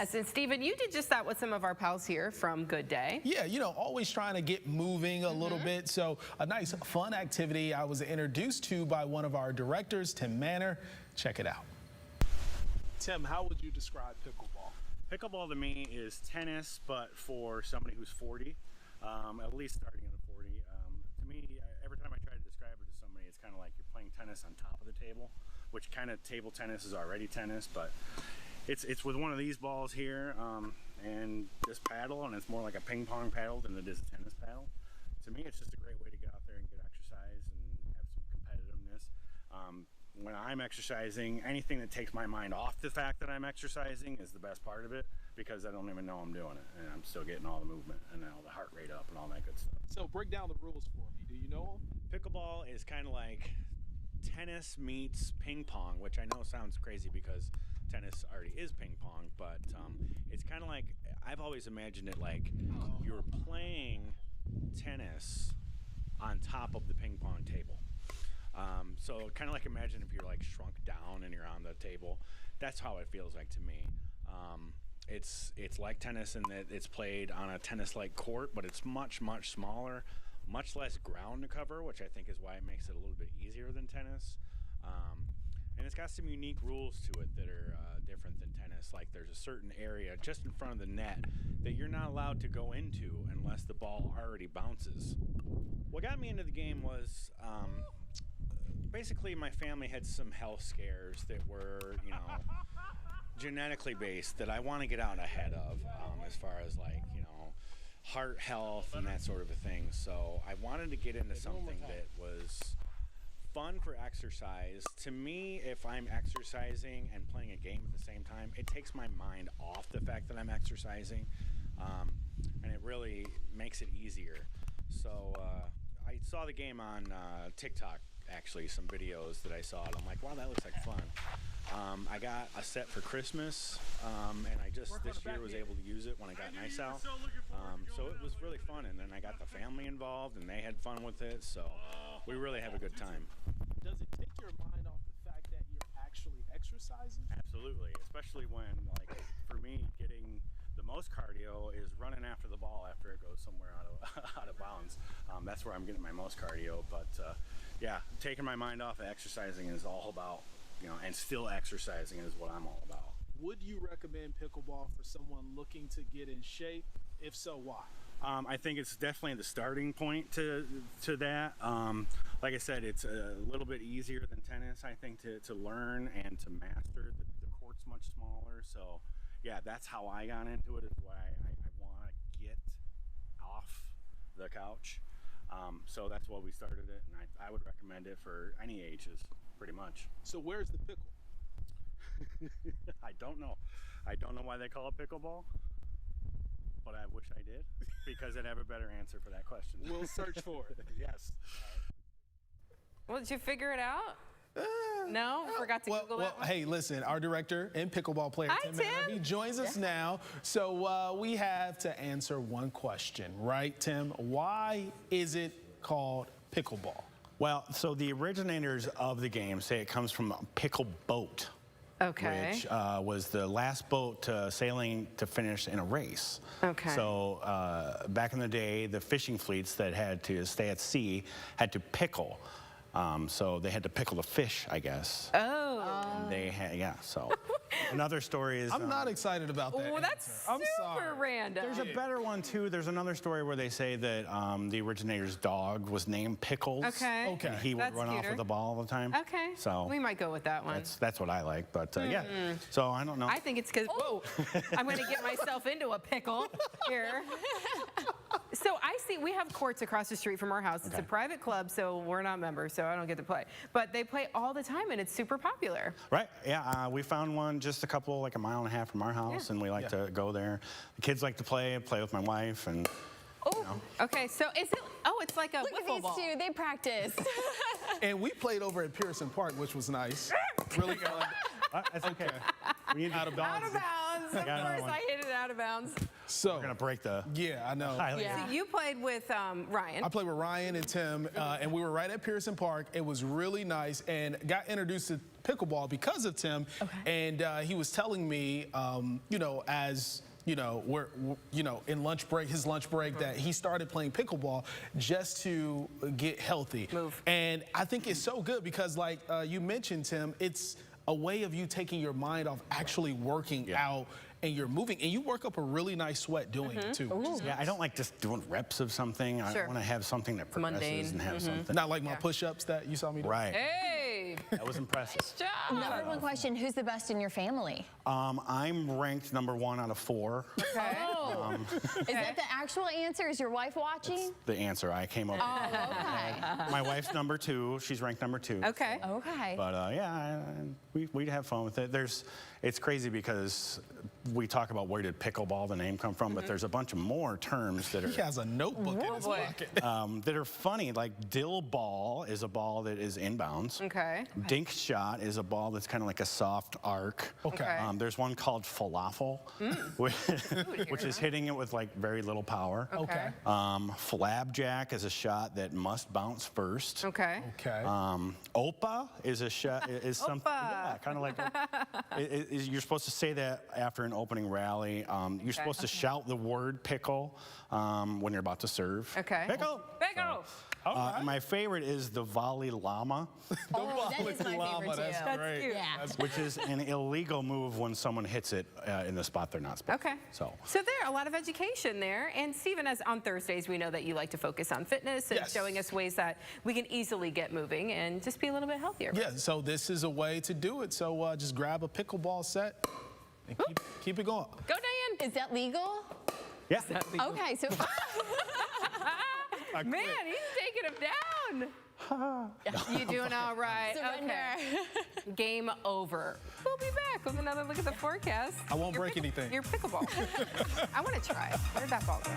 And Stephen, you did just that with some of our pals here from Good Day. Yeah, you know, always trying to get moving a little bit. So a nice fun activity I was introduced to by one of our directors, Tim Mannor. Check it out. Tim, how would you describe pickleball? Pickleball to me is tennis, but for somebody who's 40, at least starting at 40. To me, every time I try to describe it to somebody, it's kind of like you're playing tennis on top of the table, which kind of table tennis is already tennis, but it's with one of these balls here and this paddle, and it's more like a ping pong paddle than it is a tennis paddle. To me, it's just a great way to get out there and get exercise and have some competitiveness. When I'm exercising, anything that takes my mind off the fact that I'm exercising is the best part of it, because I don't even know I'm doing it, and I'm still getting all the movement and all the heart rate up and all that good stuff. So break down the rules for me. Do you know them? Pickleball is kind of like tennis meets ping pong, which I know sounds crazy because tennis already is ping pong, but it's kind of like, I've always imagined it like you're playing tennis on top of the ping pong table. So kind of like, imagine if you're like shrunk down and you're on the table. That's how it feels like to me. It's like tennis in that it's played on a tennis-like court, but it's much smaller, much less ground to cover, which I think is why it makes it a little bit easier than tennis. And it's got some unique rules to it that are different than tennis. Like, there's a certain area just in front of the net that you're not allowed to go into unless the ball already bounces. What got me into the game was basically my family had some health scares that were, you know, genetically based that I want to get out ahead of, as far as, like, you know, heart health and that sort of a thing. So I wanted to get into something that was fun for exercise. To me, if I'm exercising and playing a game at the same time, it takes my mind off the fact that I'm exercising, and it really makes it easier. So I saw the game on TikTok, actually, some videos that I saw, and I'm like, wow, that looks like fun. I got a set for Christmas, and I just this year was able to use it when I got nice out. So it was really fun, and then I got the family involved, and they had fun with it, so we really have a good time. Does it take your mind off the fact that you're actually exercising? Absolutely, especially when, like, for me, getting the most cardio is running after the ball after it goes somewhere out of bounds. That's where I'm getting my most cardio, but yeah, taking my mind off of exercising is all about, you know, and still exercising is what I'm all about. Would you recommend pickleball for someone looking to get in shape? If so, why? I think it's definitely the starting point to that. Like I said, it's a little bit easier than tennis, I think, to learn and to master. The court's much smaller, so yeah, that's how I got into it, is why I want to get off the couch. So that's why we started it, and I would recommend it for any ages, pretty much. So where's the pickle? I don't know. I don't know why they call it pickleball, but I wish I did, because I'd have a better answer for that question. We'll search for it. Yes. Well, did you figure it out? No? Forgot to Google it? Hey, listen, our director and pickleball player, Hi, Tim Mannor, Tim. he joins us now. So we have to answer one question, right, Tim? Why is it called pickleball? Well, so the originators of the game say it comes from a pickle boat. Okay. Which was the last boat sailing to finish in a race. Okay. So back in the day, the fishing fleets that had to stay at sea had to pickle. So they had to pickle the fish, I guess. Oh. And they had, yeah, so. Another story is... I'm not excited about that. Oh, that's super random. There's a better one, too. There's another story where they say that the originator's dog was named Pickles. Okay. And he would run off with the ball all the time. Okay. So we might go with that one. That's what I like, but yeah. So I don't know. I think it's because, whoa, I'm going to get myself into a pickle here. So I see, we have courts across the street from our house. It's a private club, so we're not members, so I don't get to play. But they play all the time, and it's super popular. Right, yeah, we found one just a couple, like a mile and a half from our house, and we like to go there. The kids like to play with my wife, and oh, okay, so is it, it's like a wiffle ball. Look at these two, they practice. And we played over at Pearson Park, which was nice. Really fun. That's okay. We need Out of bounds. Out of bounds. Of course, I hit it out of bounds. So We're gonna break the. yeah, I know. highlight. So you played with Ryan. I played with Ryan and Tim, and we were right at Pearson Park. It was really nice, and got introduced to pickleball because of Tim. And he was telling me, you know, as you know, in lunch break, his lunch break, that he started playing pickleball just to get healthy. Move. And I think it's so good because, like you mentioned, Tim, it's a way of you taking your mind off actually working out. And you're moving, and you work up a really nice sweat doing it too. Yeah, I don't like just doing reps of something. I want to have something that progresses mundane. and have something. Not like my push-ups that you saw me do. Right. Hey, That was impressive. job. Number one question, who's the best in your family? I'm ranked #1 out of 4. Okay. Oh, is that the actual answer? Is your wife watching? The answer I came up with. Okay. My wife's #2. She's ranked #2. Okay. Okay. But yeah, we have fun with it. It's crazy because we talk about where did pickleball, the name, come from, but there's a bunch of more terms that He are has a notebook in his boy. pocket. that are funny. Like dill ball is a ball that is inbounds. Okay. Dink shot is a ball that's kind of like a soft arc. Okay. There's one called falafel, which is hitting it with like very little power. Okay. Flapjack is a shot that must bounce first. Okay. Okay. Opa is a shot is something Opa. kind of like you're supposed to say that after an opening rally. You're supposed to shout the word pickle when you're about to serve. Okay. Pickle. Pickle. My favorite is the volley llama, Oh, that is my favorite too. That's great. cute. Yeah. which is an illegal move when someone hits it in the spot they're not supposed Okay. to. So there, a lot of education there. And Stephen, as on Thursdays, we know that you like to focus on fitness and Yes. showing us ways that we can easily get moving and just be a little bit healthier. Yeah, so this is a way to do it. So just grab a pickleball set and keep it going. Go, Dan. Is that legal? Yeah. Okay, so Man, he's taking him down. You doing all right? surrender. Okay. Game over. We'll be back with another look at the forecast. I won't break anything. Your pickleball. I want to try. Where'd that ball go?